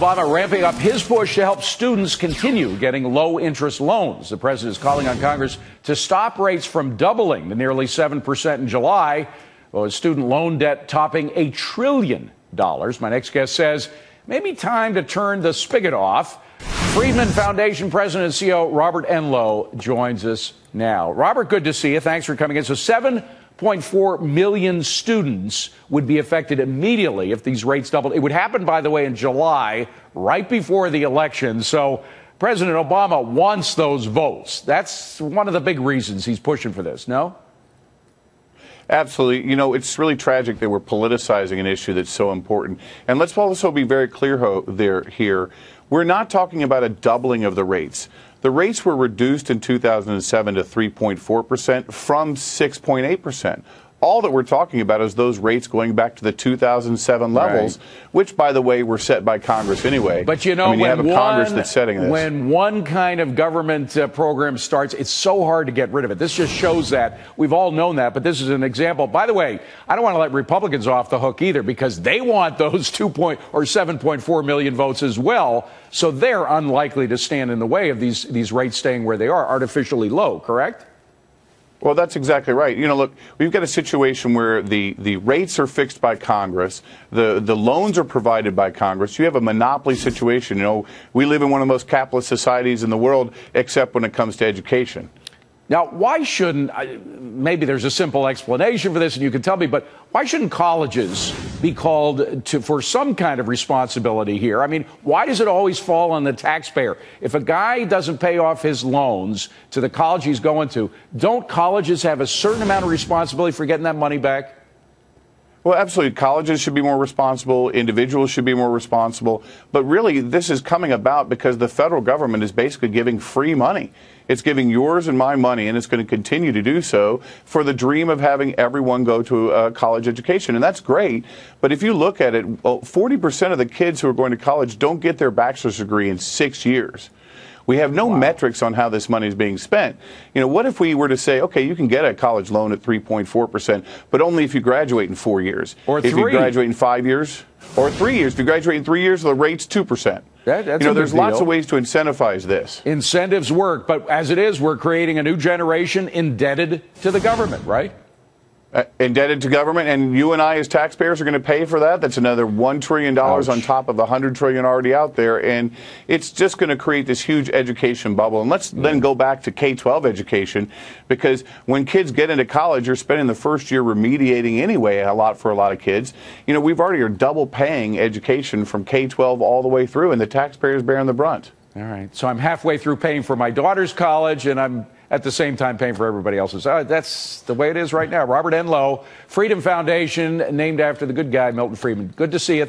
Obama ramping up his push to help students continue getting low-interest loans. The president is calling on Congress to stop rates from doubling to nearly 7% in July, with student loan debt topping $1 trillion. My next guest says maybe time to turn the spigot off. Friedman Foundation President and CEO Robert Enlow joins us now. Robert, good to see you. Thanks for coming in. So 7.4 million students would be affected immediately if these rates doubled. It would happen, by the way, in July, right before the election. So President Obama wants those votes. That's one of the big reasons he's pushing for this, no? Absolutely. You know, it's really tragic that we're politicizing an issue that's so important. And let's also be very clear here. We're not talking about a doubling of the rates. The rates were reduced in 2007 to 3.4% from 6.8%. All that we're talking about is those rates going back to the 2007 levels, right, which, by the way, were set by Congress anyway. But you know, you have a Congress that's setting this. When one kind of government program starts, it's so hard to get rid of it. This just shows that. We've all known that, but this is an example. By the way, I don't want to let Republicans off the hook either, because they want those 7.4 million votes as well. So they're unlikely to stand in the way of these rates staying where they are, artificially low, correct? Well, that's exactly right. You know, look, we've got a situation where the rates are fixed by Congress. The loans are provided by Congress. You have a monopoly situation. You know, we live in one of the most capitalist societies in the world, except when it comes to education. Now, why shouldn't, maybe there's a simple explanation for this and you can tell me, but why shouldn't colleges be called for some kind of responsibility here? I mean, why does it always fall on the taxpayer? If a guy doesn't pay off his loans to the college he's going to, don't colleges have a certain amount of responsibility for getting that money back? Well, absolutely. Colleges should be more responsible. Individuals should be more responsible. But really, this is coming about because the federal government is basically giving free money. It's giving yours and my money, and it's going to continue to do so for the dream of having everyone go to a college education. And that's great. But if you look at it, 40% of the kids who are going to college don't get their bachelor's degree in 6 years. We have no metrics on how this money is being spent. You know, what if we were to say, okay, you can get a college loan at 3.4%, but only if you graduate in 4 years. Or if you graduate in 5 years, or 3 years. If you graduate in 3 years, the rate's 2%. That's you know, there's lots of ways to incentivize this. Incentives work, but as it is, we're creating a new generation indebted to the government, right? Indebted to government, and you and I as taxpayers are going to pay for that. That's another $1 trillion on top of the $100 trillion already out there, and it's just going to create this huge education bubble. And let's then go back to K-12 education, because when kids get into college, you're spending the first year remediating anyway for a lot of kids. You know, we've already are double paying education from K-12 all the way through, and the taxpayers bearing the brunt. All right, so I'm halfway through paying for my daughter's college, and I'm at the same time paying for everybody else's. That's the way it is right now. Robert Enlow, Freedom Foundation, named after the good guy, Milton Friedman. Good to see you.